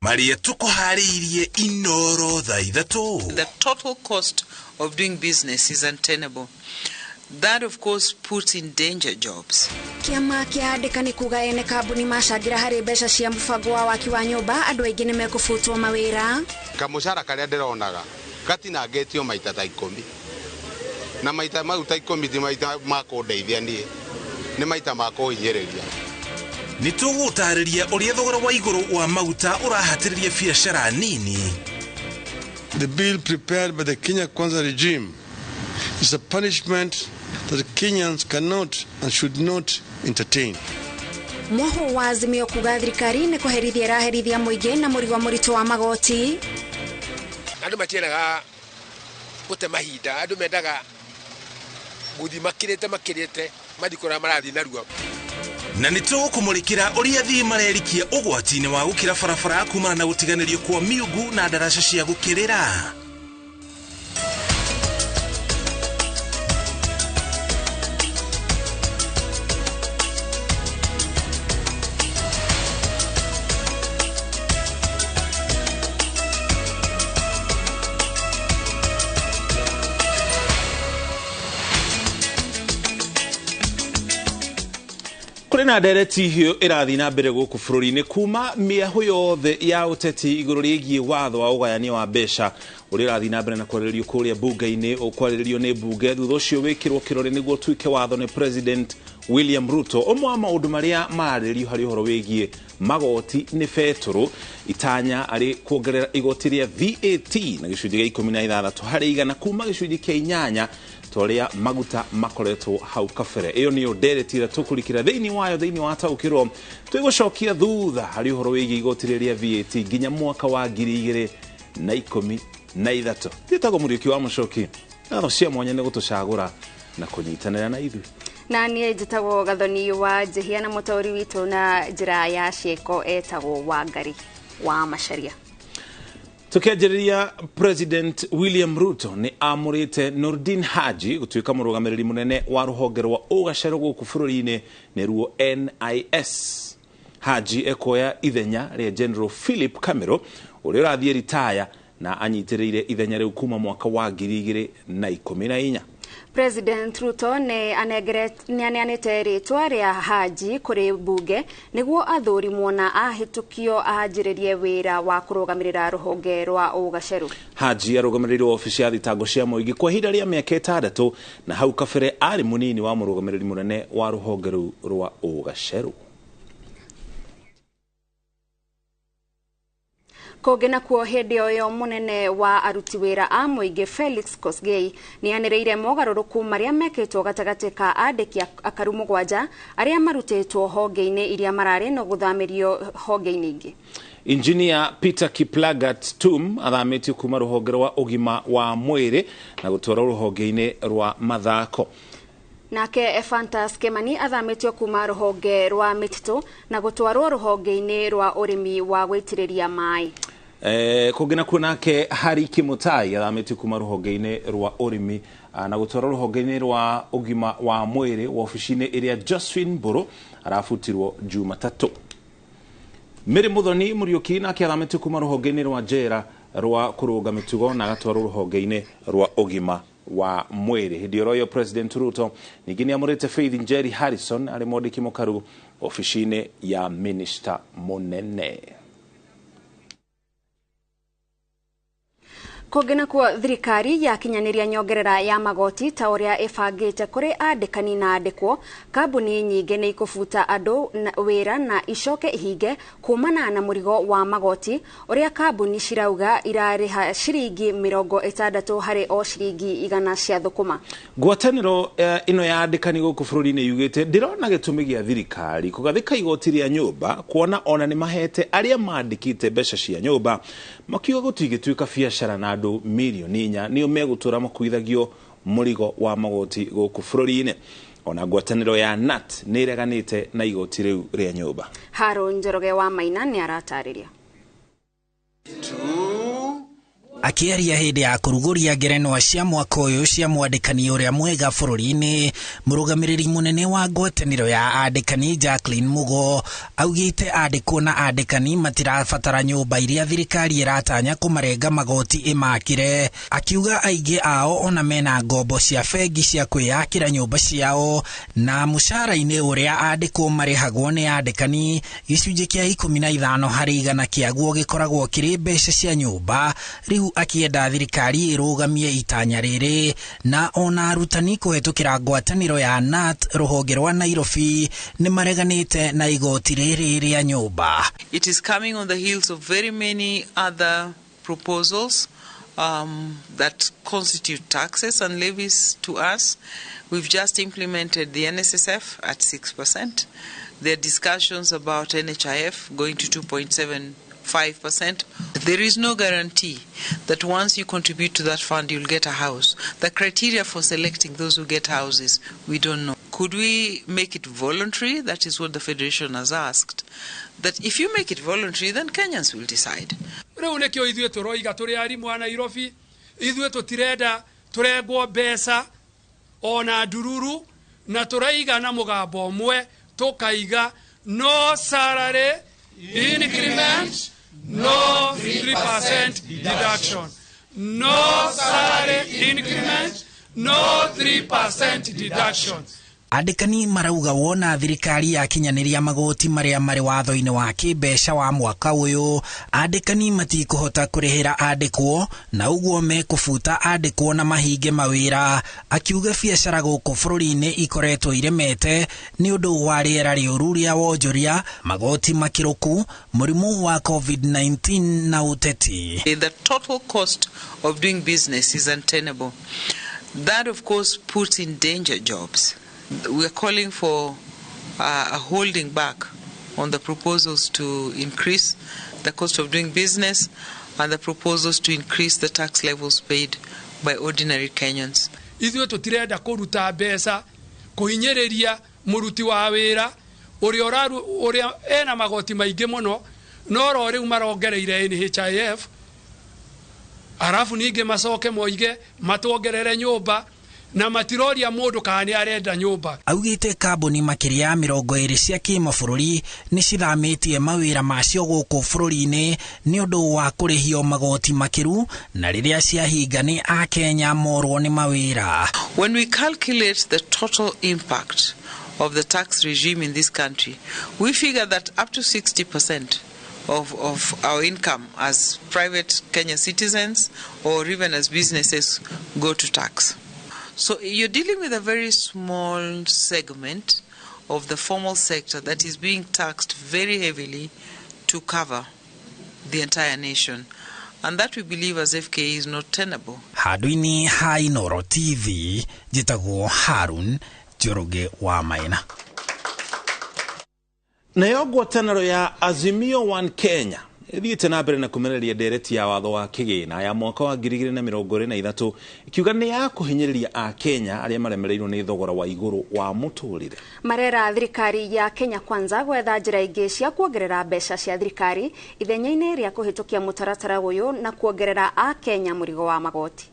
Maria tukuhariirie INooro thaa ithatũ. The total cost of doing business is untenable. That of course puts in danger jobs. Kiama kiandika ni kuga ene kambuni macangira hari mbeca cia mubango wa waki wa nyumba andu aingi ni mekubutwo mawira. Kamucara karia ndironaga gatinangetio maita ta 10 na maita mau ta 10 ti maita makundeithia nie ni maita makuhinyereria. Nitugutariria uria thogora wa iguru wa maguta urahatiriria biashara nini. The bill prepared by the Kenya Kwanza regime is a punishment that Kenyans cannot and should not entertain. Moho wa azimio kuga thirikari ni kuherithia raherithia muingi na murigo murito wa magoti. Andu matienaga gute mahinda, andu mendaga guthi makirite madikora marathi naruo. Na nitukumurikira uria thii marerikia ugwati-ini wa gukira barabara kumana na gutiganirio kwa miugu na ndaraca cia gukirira. Kurina ndereti hiyo irathi na mbere guku bururi-ini kuma miahu yothe ya uteti iguru rigie watho wa ugayania wa mbeca uri irathi na mbere na kwarĩrĩrio kuria bunge-ini ukwarĩrĩrio ni bunge thutha ucio wikirwo kirore niguo tuike watho ni President William Ruto. Omwe wa maundu maria marĩrĩrio hari uhoro wigie magoti ni beturu itanya ari kuongerera igoti ria VAT na gicunjĩ gĩa 16 hari igana kuma gicunjĩ kĩa 8 toria maguta makoretwo hau kabere. Iyo niyo nderetire tukurikira thiini wayo thiini wa taukirwo twigucokia thutha hari uhoro wigie igoti ria VAT nginya mwaka wa 2013. Nditago muriuki wa mucoki atho cia mwanya ni gutucagura na kunyitanira na ithu. Na niĩ njĩtagwo Gathoni wa Njihia na mũtauri witũ na njĩra ya ciĩko etagwo Wangari wa Macharia. Tukianjĩrĩria President William Ruto ni amurite Nordin Haji gutuĩka mũrũgamĩrĩri munene wa rũhonge rwa ũgacĩru gũkũ bũrũri-inĩ nĩruo NIS. Haji ekoya ithenya rĩa General Philip Kamero ũrĩa ũrathiĩ ritaya na anyitĩrĩire ithenya rĩu kuma mwaka wa 2014. President Ruto ne aneanete ritwa ria Haji kuri bunge niguo athurimwo na ahitukio ahanjĩrĩrie wira wa kurugamirira ruhonge rwa ugaceru. Haji arugamirire ofisi ya thitango cia mũingĩ kwa ihinda rĩa mĩaka 6 na hau kabere ari munini wa murugamiriri munene wa ruhonge rwa ugaceru. Kogena kuo hindi oyo munene wa aruti wira a muingi Felix Kosgei ni anireire mogaruruku maria meketwo gatagati ka andiki akaru 7 aria marutitwo honge-ini iria marari no guthamirio honge-ini ingi. Engineer Peter Kiplagat Tum athamitio kuma ruhonge rwa ugima wa mwiri na gutwara ruhonge-ini rwa mathako. Nake Efantas Kemani athamitio kuma ruhonge rwa mititu na gutwarwo ruhonge-ini rwa urimi wa gwitiriria mai. Kugena kunake Hari Kimutai athamitio kuma ruhonge-ini rwa urimi na gutwarwo ruhonge-ini rwa ugima wa mwiri wa ofisi-ini iria Josephine Buru arafutirwo Jumatatu. Mary Muthoni Muriuki nake athamitio kuma ruhonge-ini rwa njera rwa kuruga mitugo na gatwarwo ruhonge-ini rwa ugima wa mwiri. Hindi royo President Ruto ningine amurite Faith Njeri Harrison ari mwandiki mukaru ofisi-ini ya Minister munene. Kogena kwa thirikari ya kinyaniria nyongerera ya magoti ta uria ifangite kuri andikani na andikwo kambuni nyingi ni ikufuta andu wira na icoke ihinge kumana na murigo wa magoti uria kambuni cirauga irariha ciringi 60 hari o ciringi 100 cia thukuma. Ngwataniro ino ya andikani guku bururi-ini yugite ndirona gitumi gia thirikari kugathika igoti ria nyumba kuona ona ni mahete aria mandikite mbeca cia nyumba makiuga gutigituika biashara na andu milioni 4 nio megutura makuithagio murigo wa magoti guku bururi-ini. Ona ngwataniro ya NAT ni ireganite na igoti riu ria nyumba. Haro Njoroge wa Maina ni aratariria. Akĩaria hĩndĩ ya kũrugũria ngerenwa cia mwaka ũyũ cia mwandĩkani ũrĩa mwega bũrũri-inĩ, mũrũgamĩrĩri mũnene wa ngwatanĩro ya andĩkani Jacqueline Mugo augĩte andĩkwo na andĩkani matirabatara nyũmba iria thirikari ĩratanya kũmarenga magoti ĩmakĩre. Akiuga aingĩ ao ona mena ngombo cia bengi cia kwĩyakĩra nyũmba ciao, na mũcara-inĩ ũrĩa andĩkwo marĩhagwo nĩ andĩkani gĩcunjĩ kĩa 15 harĩ 100 kĩaguo gĩkoragwo kĩrĩ mbeca cia nyũmba. Rĩu akienda thirikari ĩrũgamie itanya rĩrĩ, na ona arutani kũhetũkĩra ngwatanĩro ya NAT rũhonge rwa Nairobi nĩ mareganĩte na igoti rĩrĩ rĩa nyũmba. It is coming on the heels of very many other proposals that constitute taxes and levies to us. We've just implemented the NSSF at 6%. There are discussions about NHIF going to 2.75%. There is no guarantee that once you contribute to that fund, you'll get a house. The criteria for selecting those who get houses, we don't know. Could we make it voluntary? That is what the Federation has asked. That if you make it voluntary, then Kenyans will decide. Rĩu nĩkĩo ithuĩ tũroiga tũrĩ arimũ a Nairobi, ithuĩ tũtirenda tũrengwo mbeca ona ndururu, na tũraiga na mũgambo ũmwe tũkaiga no salary increment, no 3% deduction. No salary increment, no 3% deduction. Andĩkani marauga wona thirikari yakinyanĩria magoti marĩa marĩ watho-inĩ wa kĩmbeca wa mwaka ũyũ, andĩkani matikũhota kũrĩhĩra andĩkwo, na ũguo mekũbuta andĩkwo na mahinge mawĩra. Akiuga biacara gũkũ bũrũri-inĩ ikoretwo iremete nĩ ũndũ wa rĩera rĩũru rĩa wonjoria, magoti makĩrũku, mũrimũ wa COVID-19 na ũteti. The total cost of doing business is untenable. That of course puts in danger jobs. We are calling for a holding back on the proposals to increase the cost of doing business and the proposals to increase the tax levels paid by ordinary Kenyans. Ithuĩ tũtirenda kũruta mbeca kũhinyĩrĩria mũruti wa wĩra ũrĩa ena magoti maingĩ mũno, no rĩu marongereire NHIF, arafu ningĩ macoke moige matuongerere nyũmba na matiroria mũndũ kana nĩ arenda nyũmba. Augĩte kambuni makĩria 20 cia kĩmabũrũri nĩ cithamĩtie mawĩra macio gũkũ bũrũri-inĩ nĩ ũndũ wa kũrĩhio magoti makĩru, na rĩrĩa ciahinga nĩ a Kenya morwo nĩ mawĩra. When we calculate the total impact of the tax regime in this country, we figure that up to 60% of our income as private Kenyan citizens or even as businesses go to tax. So you're dealing with a very small segment of the formal sector that is being taxed very heavily to cover the entire nation. And that we believe as FKA is not tenable. Handũ-inĩ ha INooro TV, njĩtagwo Harun Njoroge wa Maina. Nayo ngwatanĩro ya Azimio One Kenya ithiĩte na mbere na kũmenereria ndereti ya watho wa kĩgĩna ya mwaka wa 2023 ikiuga nĩ ya kũhinyĩrĩria a Kenya arĩa maremereirwo nĩ thogora wa igũrũ wa mũtũrĩre. Marera thirikari ya Kenya Kwanza gwetha njĩra ingĩ cia kuongerera mbeca cia thirikari ithenya-inĩ rĩa kũhĩtũkia mũtaratara ũyũ na kuongerera a Kenya mũrigo wa magoti.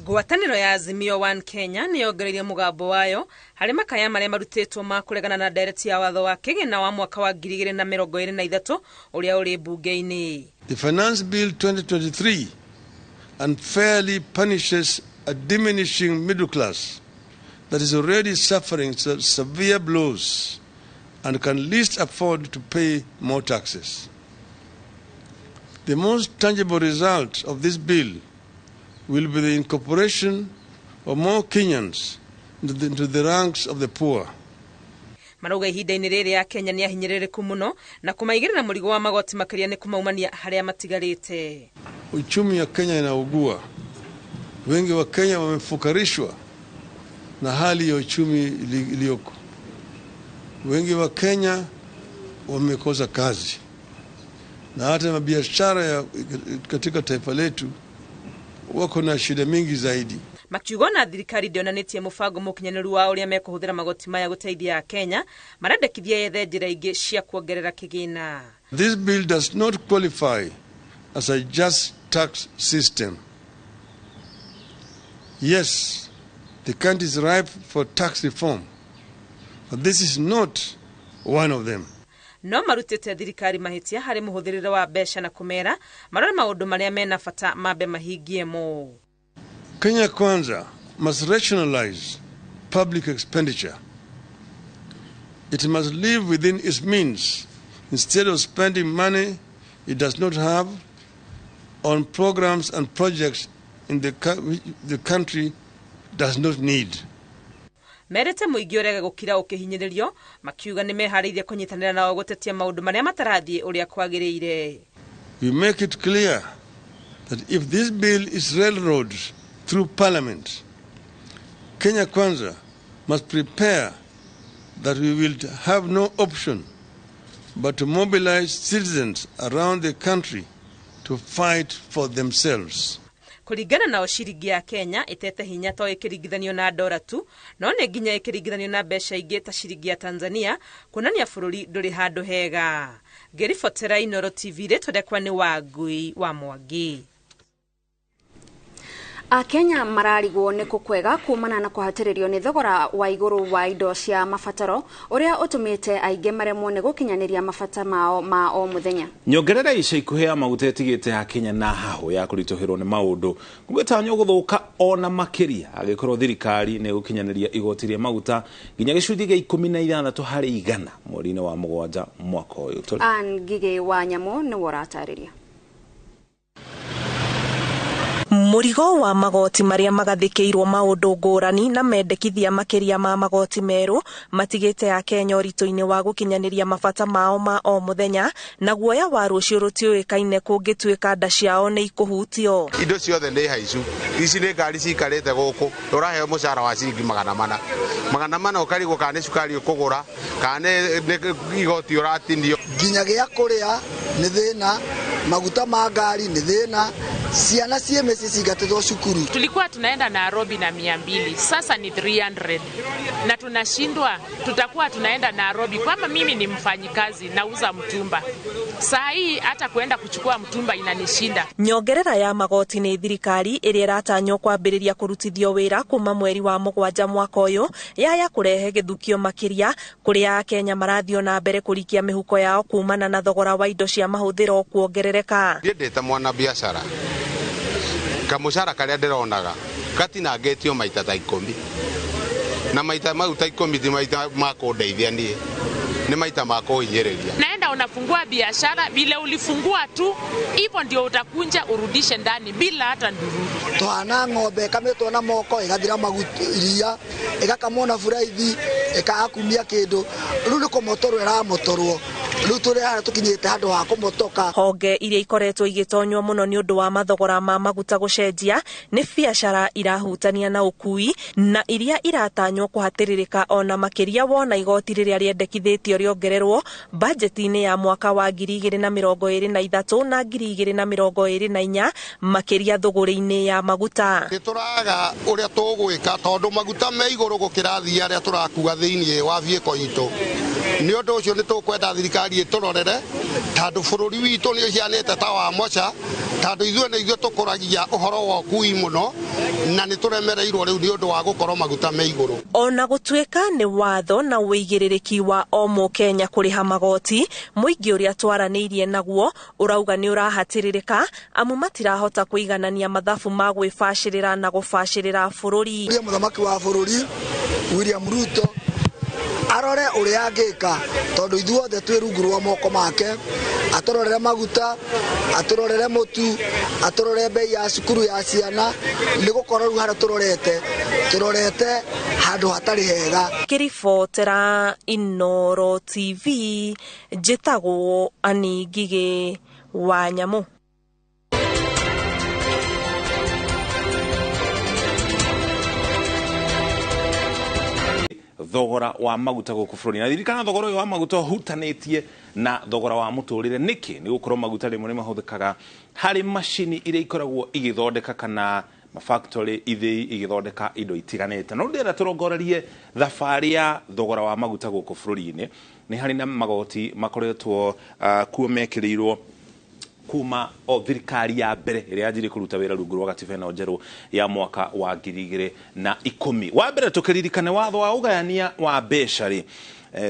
Ngwatanĩro ya Azimio One Kenya nĩ yongereire mũgambo wayo harĩ makaya marĩa marutĩtwo ma kũregana na ndereti ya watho wa kĩgĩna wa mwaka wa 2023 ũrĩa ũrĩ mbunge-inĩ. The Finance Bill 2023 unfairly punishes a diminishing middle class that is already suffering severe blows and can least afford to pay more taxes. The most tangible result of this bill will be the incorporation of more Kenyans into the ranks of the poor. Marauga ihinda-inĩ rĩrĩ ya Kenya nĩ ahinyĩrĩrĩku mũno na kũmaigĩrĩra mũrigo wa magoti makĩria nĩ kũmaumania harĩa matigarĩte. Uchumi ya Kenya inaugua. Wengi wa Kenya wamefukarishwa na hali ya uchumi iliyoko. Wengi wa Kenya wamekosa kazi. Na hata mabiashara katika taifa letu wako na shida mingi zaidi. makiuga na thirikari ndionanetie mubango mukinyaniru wa uria mekuhuthira magoti maya guteithia Kenya marendekithia yethe njira ingi cia kuongerera kigina. This bill does not qualify as a just tax system. Yes, the country is ripe for tax reform, but this is not one of them. No marutite thirikari mahitia hari muhuthirire wa besha na kumera marore maundu maria mena bata mambe mahingie mo. Kenya Kwanza must rationalize public expenditure. It must live within its means instead of spending money it does not have on programs and projects in the country does not need. Merete muingi urege gukira ukihinyiririo makiuga ni mehariirie kunyitanira nao gutetia maundu maria matarathie uria kwagiriire. We make it clear that if this bill is railroaded through Parliament, Kenya Kwanza must prepare that we will have no option but to mobilize citizens around the country to fight for themselves. Kuringana na ciringi ya Kenya itete hinya to ikiringithanio na dola tu, no ne nginya ikiringithanio na besha ingi ta ciringi ya Tanzania, kunania bururi nduri handu hega. Gerifotera INooro TV retodekwa ni Wagui wa Mwangi. Akenya mararigwo ni kukwega kumana na kuhatiririo ni thogora wa iguru wa indo cia mabataro uria utumite ainge maremwo ni gukinyaniria mabata mao ma o muthenya. Nyongerera ica ikuhe ya maguta itigite ya Kenya na haho ya kurituhirwo ni maundu gugitanywo guthuka ona makiria agikorwo thirikari ni gukinyaniria igoti ria maguta nginya gicunjĩ gĩa 16 harĩ 100 mweri-inĩ wa Mũgwanja mwaka uyu. Ngige wa Nyamo ni woratariria. Murigo wa magoti maria magathikirwo maundu ngurani na mendekithia makiria ma magoti meru matigite ya Kenya urito-ini wa gukinyaniria mabata mao ma o muthenya na guoya wa rucio rutioikaine kungituika nda ciao ni ikuhutio. Indo ciothe ni haicu. Ici ni ngari cikarite guku uraheo mucara wa ciringi 400 ukarigwo kana cukari ukugura kana igoti uratinio nginya gia kuria ni thina maguta ma ngari ni thina ciana ciemesi cigatethwo cukuru. Tulikuwa tunaenda Nairobi na 200, sasa ni 300 na tunashindwa tutakuwa tunaenda Nairobi. Kama mimi ni mfanyikazi nauza mtumba, saa hii hata kuenda kuchukua mtumba inanishinda. Nyongerera ya magoti ni thirikari iria iratanywo kwambiriria kurutithio wira kuma mweri wa Mũgwanja mwaka uyu yaya kurehe githukio makiria kuria Kenya marathio na mbere kurikia mihuko yao kumana na thogora wa indo cia mahuthiro kuongerereka. Ndeta mwana biashara kamucara karia ndironaga gatinangetio maita ta 10 na maita mau ta 10 ti maita makundeithia nie ni maita makuhinyiriria. Naenda unafungua biashara vile ulifungua tu hivyo ndio utakunja urudishe ndani bila hata ndururu. Twana ng'ombe kametwo na moko igathira magutia igakamona furaithi ikakumia kindu riu niko motoro era motorwo riu turi hara tukinyite handu ha kumotoka. Honge iria ikoretwo igitonywo muno ni undu wa mathogora ma maguta gucenjia ni biashara irahutania na ukui na iria iratanywo kuhatiririka ona makiria wona igoti riria riendekithitio riongererwo bajeti-ini ya mwaka wa 2023 na 2024 makiria thogori-ini ya maguta. Turaga uria tugwika tondu maguta me iguru gukirathi aria turakua thiini wa vieko itu ni undu ucio ni tukwenda thirikari iturorere tondu bururi witu ni ucianite ta wa mocha tondu ithuĩ tukuragia uhoro wa ukui muno na ni turemereirwo riu ni undu wa gukorwo maguta me iguru. Ona gutuika ni watho na uigiririki wa o Mukenya kuriha magoti muingi uria twaraniirie naguo urauga ni urahatiririka amu matirahota kuiganania mathabu ma gwibacirira na gubacirira bururi. Muthamaki wa bururi William Ruto arore uria angika tondu ithuothe twi rungu rwa moko make aturorere maguta aturorere mutu aturorere bei ya cukuru ya ciana ni gukora ru hara turorete handu hatari hega. Kiribotera INooro TV njitagwo Ani Ngige wa Nyamo. Thogora wa maguta guku bururi na thirikana thogora wa maguta hutanitie na thogora wa muturire niki ni gukorwo maguta rimwe ni mahuthikaga hari machini iria ikoragwo igithondeka kana mafactory ithii igithondeka indo itiganite no ndira turongorerie thabarĩ ya thogora wa maguta gũkũ bũrũri-inĩ nĩ harĩ na magoti makoretwo kuo mekĩrĩirwo kuma o thirikari ya mbere ĩrĩa yanjire kũruta wĩra rungu rwa gatiba ĩno njerũ ya mwaka wa 2010 wa mbere tũkĩririkane watho wa ũgayania wa mbeca rĩ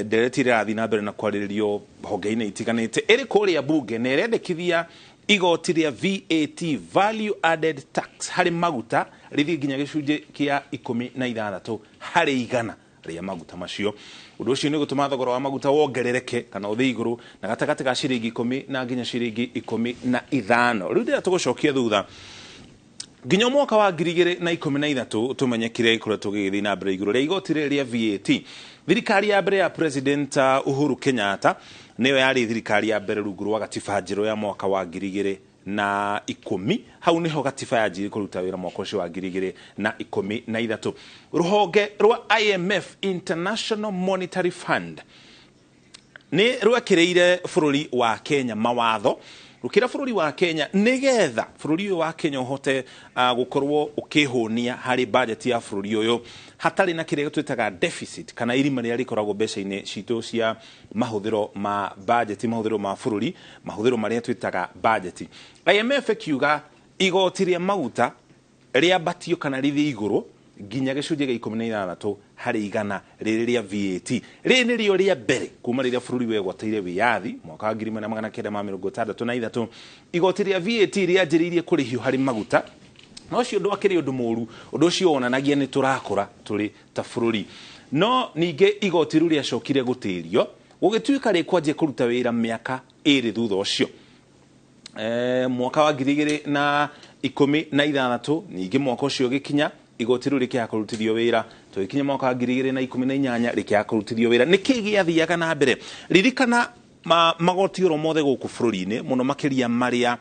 ndereti ĩrathiĩ na mbere na kwarĩrĩrio honge-inĩ itiganĩte ĩrĩ kũrĩa bunge na ĩrendekithia igoti rĩa VAT value added tax harĩ maguta rĩthiĩ nginya gĩcunjĩ kĩa 16 harĩ 100 rĩa maguta macio ũndũ ũcio nĩ gũtũma thogora wa maguta wongerereke kana ũthĩ igũrũ na gatagatĩ ga ciringi 10 na nginya ciringi 15 rĩu ndĩra tũgũcokia thutha nginya mwaka wa 2013 tumenye kĩrĩa gĩkoretwo gĩgĩthiĩ na mbere igũrũ rĩa igoti rĩa VAT thirikari ya mbere ya President Uhuru Kenyatta nĩyo yarĩ thirikari ya mbere rungu rwa gatiba njerũ ya mwaka wa 2010 hau niho gatiba yanjire kũruta wĩra mwaka ũcio wa 2013 rũhonge rwa IMF International Monetary Fund nĩ rwekĩrĩire bũrũri wa Kenya mawatho rũkĩra bũrũri wa Kenya nĩgetha bũrũri ũyũ wa Kenya ũhote gũkorwo ũkĩhũnia harĩ budget ya bũrũri ũyũ hatarĩ na kĩrĩa twĩtaga deficit kana irima rĩrĩa rĩkoragwo mbeca-inĩ citũ cia mahũthĩro ma budget mahũthĩro ma bũrũri mahũthĩro marĩa twĩtaga budget IMF ĩkiuga igoti rĩa maguta rĩambatio kana rĩthiĩ igũrũ nginya gĩcunjĩ gĩa 16 harĩ 100 rĩrĩ rĩa VAT rĩrĩ nĩrĩo rĩa mbere kuma rĩrĩa bũrũri wegwatĩire wĩyathi mwaka wa 1963 igoti rĩa VAT rĩanjĩrĩirie kũrĩhio harĩ maguta no ũcio ndwakĩrĩ ũndũ mũru ũndũ ũcio wonanagia nĩ tũrakũra tũrĩ ta bũrũri no ningĩ igoti rĩu rĩacokire gũtĩrio gũgĩtuĩka rĩkwanjia kũruta wĩra mĩaka 2 thutha ũcio mwaka wa 2016 ningĩ mwaka ũcio ũgĩkinya igoti rĩu rĩkĩaga kũrutithio wĩra tũgĩkinya mwaka wa 2018 rĩkĩaga kũrutithio wĩra nĩkĩ gĩathiaga na mbere ririkana magoti oro mothe gũkũ bũrũri-inĩ mũno makĩria marĩa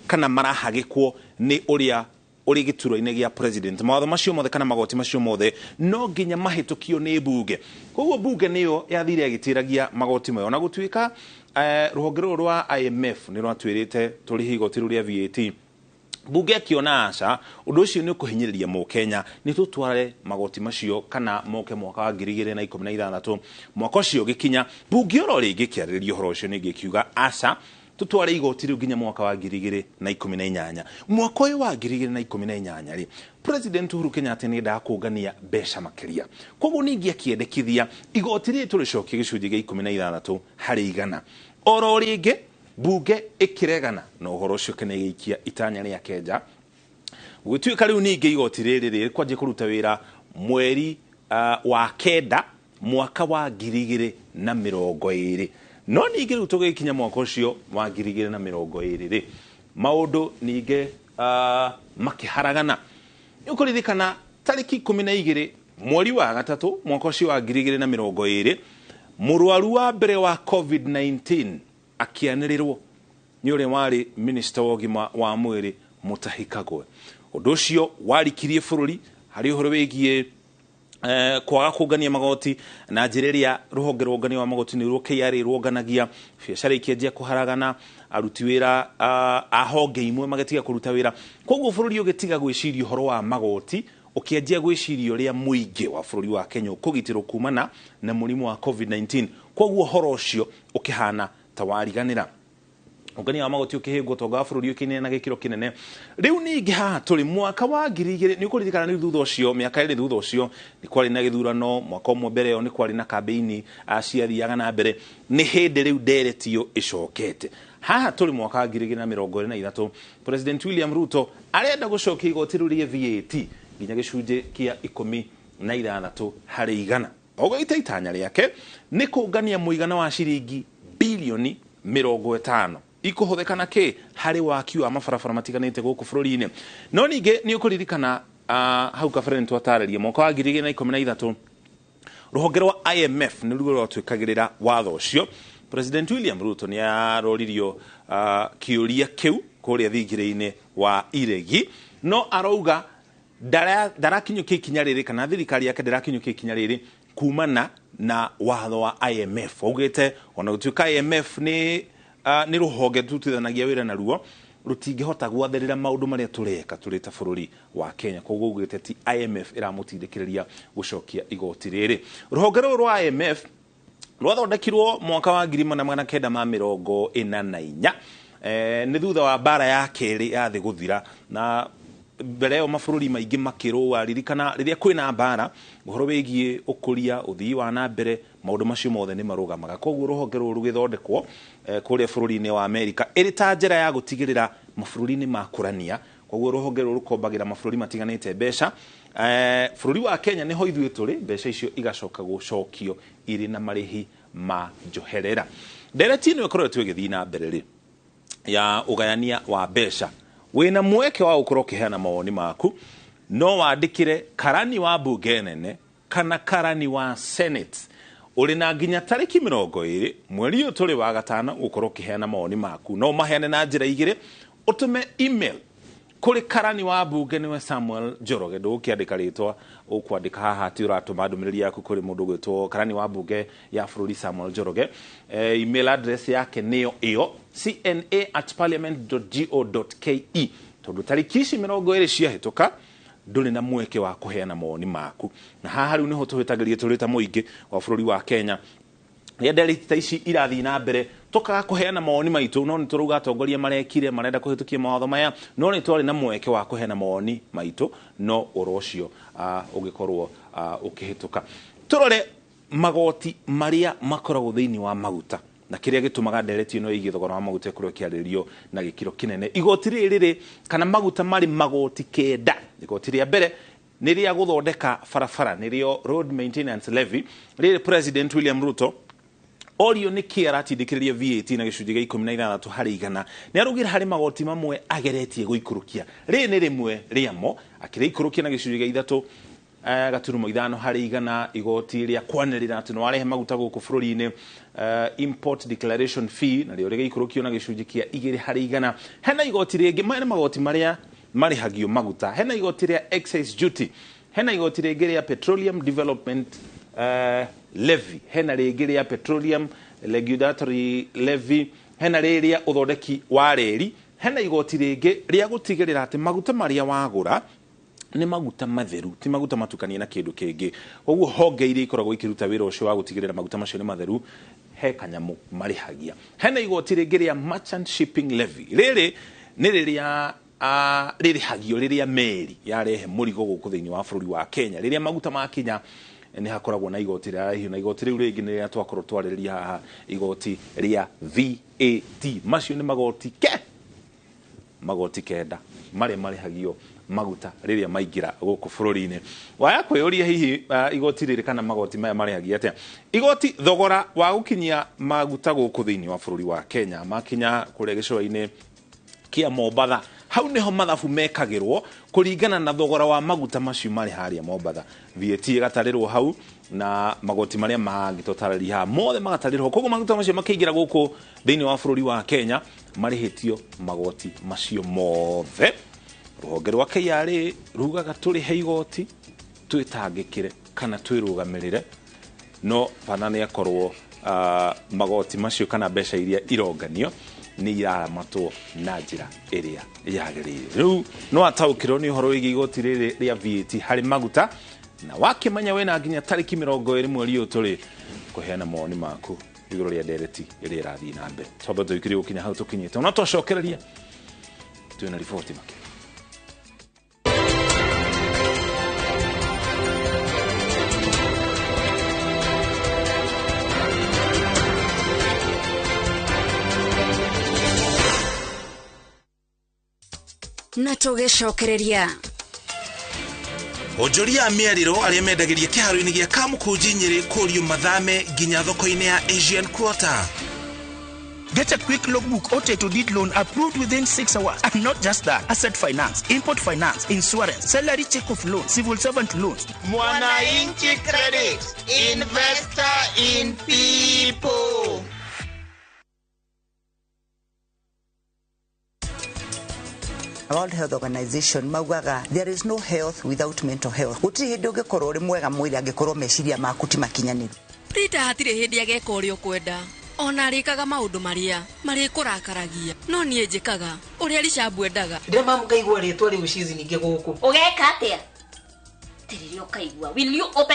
kana marahagĩkwo nĩ ũrĩa ũrĩ gĩturwa-inĩ gĩa president mawatho macio mothe kana magoti macio mothe no nginya mahĩtũkio nĩ bunge koguo bunge nĩyo yathire agĩtĩragia magoti mayo na gũtuĩka rũhonge rũrũ rwa IMF nĩ rwatwĩrĩte tũrĩhe igoti rĩu rĩa VAT bunge akiona aca ũndũ ũcio nĩ ũkũhinyĩrĩria mũkenya nĩ tũtware magoti macio kana moke mwaka wa 2016 mwaka ũcio ũgĩkinya bunge oro rĩngĩ kĩarĩrĩrio ũhoro ũcio nĩngĩ kiuga aca tutware igoti rĩu nginya mwaka wa 2018 mwaka ũyũ wa 2018 rĩ President Uhuru Kenyatta nĩ endaga kũngania mbeca makĩria koguo ningĩ akĩendekithia igoti rĩrĩ tũrĩcokie gĩcunjĩ gĩa 16 harĩ 100 oro rĩngĩ bunge ĩkĩregana na ũhoro ũcio kana ĩgĩikia itanya rĩa kenja gũtuĩka rĩu ningĩ igoti rĩrĩ kwanjia kũruta wĩra mweri wa kenda mwaka wa 2020 no ningĩ rĩu tũgĩkinya mwaka ũcio wa 2020 rĩ maũndũ ningĩ makĩharagana nĩ ũkũririkana tarĩki 12 mweri wa gatatũ mwaka ũcio wa 2020 mũrwaru wa mbere wa COVID-19 akianĩrĩrwo nĩ ũrĩa warĩ minister wa ũgima wa mwĩrĩ Mutahi Kagwe ũndũ ũcio warikirie bũrũri harĩ ũhoro wĩgiĩ kwaga kũngania magoti na njĩra ĩrĩa rũhonge rwa ũngania wa magoti nĩruo KRA rwonganagia biacara ikĩanjia kũharagana aruti wĩra a honge imwe magatiga kũruta wĩra koguo bũrũri ũgĩtiga gwĩciria ũhoro wa magoti ũkĩanjia gwĩciria ũrĩa mũingĩ wa bũrũri wa Kenya ũkũgitĩrwo kumana na mũrimũ wa COVID-19 koguo ũhoro ũcio ũkĩhana ta wariganĩra ũngania wa magoti ũkĩhĩngwo tonga wa bũrũri ũkĩnene na gĩkĩro kĩnene rĩu ningĩ haha tũrĩ mwaka wa 2000 nĩ ũkũririkana nĩ thutha ũcio mĩaka ĩrĩ thutha ũcio nĩ kwarĩ na gĩthurano mwaka ũmwe mbere ĩyo nĩ kwarĩ na kambĩini ciathiaga na mbere nĩ hĩndĩ rĩu nderetio ĩcokete haha tũrĩ mwaka wa 2023 President William Ruto arenda gũcokia igoti rĩu rĩa VAT nginya gĩcunjĩ kĩa 16 harĩ 100 ogaita itanya rĩake nĩ kũngania mũigana wa ciringi bilioni 50 ikuhũthĩkana kĩ harĩ waki wa mabarabara matiganĩte gũkũ bũrũri-inĩ no ningĩ nĩ ũkũririkana hau kabere nĩ twatarĩria mwaka wa 2013 rũhonge rwa IMF nĩ ruo rwatwĩkagĩrĩra watho ũcio President William Ruto nĩ aroririo kĩũria kĩu kũrĩa thigire-inĩ wa iregi no arauga ndarakinyũkia ikinya rĩrĩ kana thirikari yake ndarakinyũkia ikinya rĩrĩ kumana na watho wa IMF augĩte ona gũtuĩka IMF nĩ rũhonge tutithanagia wĩra naruo rutingihota gwatherera maundu maria tureka turita bururi wa Kenya koguo ugite ti IMF iramutindikiriria gucokia igoti riri ruhonge rwa IMF rwathondekirwo mwaka wa 1984 ni thutha wa bara ya keri ya thi guthira na mbere yo mabururi maingi makirwa ririkana riria kwina bara uhoro wigie ukuria uthii wa na mbere maundu macio mothe ni marugamaga koguo ruhonge ruru rugithondekwo kuria bururi-ini wa America iri ta njira ya gutigirira mabururi-ini makurania koguo ruhonge ruru rukombagira mabururi matiganite mbeca bururi wa Kenya niho ithuĩ turi mbeca icio igacoka gucokio iri na marihi ma njoherera ndereti ino ikorwo twigithii na mbere ri ya ugayania wa mbeca wina mweke wa ukorwo kiheana mawoni maku no wandikire karani wa bunge nene kana karani wa Senate uri na nginya tariki 20 mweri uyu turi wa gatano ukorwo kiheana mawoni maku no maheane na njira igire utume email kuri karani wa bunge niwe Samuel Njoroge ndukiandika ritwa ukwandika haha ati uratuma ndumiriri yaku kuri mundu gwitwo karani wa bunge ya bururi Samuel Njoroge email address yake niyo iyo cna@parliament.go.ke tondu tariki 20 ciahituka nduri na mweke wa kuheana mawoni maku na haha riu niho tuhitagirie turita muingi wa bururi wa Kenya ndereti ici irathi na mbere tukaga kuheana mawoni maitu no ni turuga atongoria marekire marenda kuhitukia mawatho maya no ni twari na mweke wa kuheana mawoni maitu no urocio ugikorwo ukihituka turore magoti maria makoragwo thiini wa maguta na kiria gitumaga ndereti ino igi thogora wa maguta kurio kiaririo na gikiro kinene igoti riri kana maguta mari magoti kenda igoti ria mbere niria guthondeka barabara nirio road maintenance levy riri President William Ruto Orio ni kia ratindikiriria VAT na gicunjĩ gĩa 16 harĩ igana ni arugire harĩ magoti mamwe ageretie guikurukia ri ni rimwe riamo akirikurukia na gicunjĩ gĩa 3 gaturumo 5 harĩ igana igoti ria kwanirira ati no arehe maguta guku bururi-ini import declaration fee na rio rigiikurukio na gicunjĩ kia 2 harĩ igana hena igoti ringi mane magoti maria marihagio maguta hena igoti ria excise duty hena igoti ringi ria petroleum development levy hena ringi ria petroleum regulatory levy hena ria uthondeki wa reri hena igoti ringi ria gutigirira ati maguta maria wagura ni maguta matheru ti maguta matukanie na kindu kingi koguo honge iria ikoragwo ikiruta wira ucio wa gutigirira maguta macio ni matheru he kanyamu marihagia hena igoti ringi ria merchant shipping levy riri ni riria ririhagio riria meri yarehe murigo guku thiini wa bururi wa Kenya riria maguta ma Kenya ni hakoragwo na igoti ria hiyo na igoti riu ringi ni ria twakorwo twaririria haha igoti ria VAT macio ni magoti kenda marihagio maguta riria maingira guku bururi-ini waya kwiyuria hihi igoti riri kana magoti maya marihagia atia igoti thogora wa gukinyia maguta guku thiini wa bururi wa Kenya makinya kuria gicua-ini kia Mombatha hau niho mathabu mekagirwo kuringana na thogora wa maguta macio mari haria Mombatha VAT gatarirwo hau na magoti maria mangi totarari ha mothe magatarirwo koguo maguta macio makiingira guku thiini wa bururi wa Kenya marihitio magoti macio mothe ruhonge rwa KRA rugaga turi he igoti twitangikire kana twirugamirire no fanane akorwo magoti macio kana mbeca iria ironganio ni iramatwo na njira iria yagirire riu no ataukirwo ni uhoro wigi igoti riri ria VAT hari maguta na wakimanya wena nginya tariki 20 mweri uyu turi kuheana mawoni maku iguru ria ndereti iria irathi na mbere tobo tuikiri ukinya hau tukinyite no twacokereria twina riboti make na tugicokereria Onjoria miariro aria mendagiria kiharo-ini gia Kamukunji Nyeri kurio mathame nginya thoko-ini ya Asian Quarter. Get a quick logbook or title deed loan approved within 6 hours. And not just that, asset finance, import finance, insurance, salary check of loan, civil servant loans. Mwananchi Credit, investor in people. World Health Organization maugaga there is no health without mental health. Gutiri hindi ungikorwo uri mwega mwiri angikorwo meciria maku ti makinyaniru. Rita hatire hindi ageka uria ukwenda. ona rikaga maundu maria mari kurakaragia no nie njikaga uria Richambu endaga ndema mukaigwa ritwa riu cizi ninge guku ugeka atia tiririo kaigwa will you open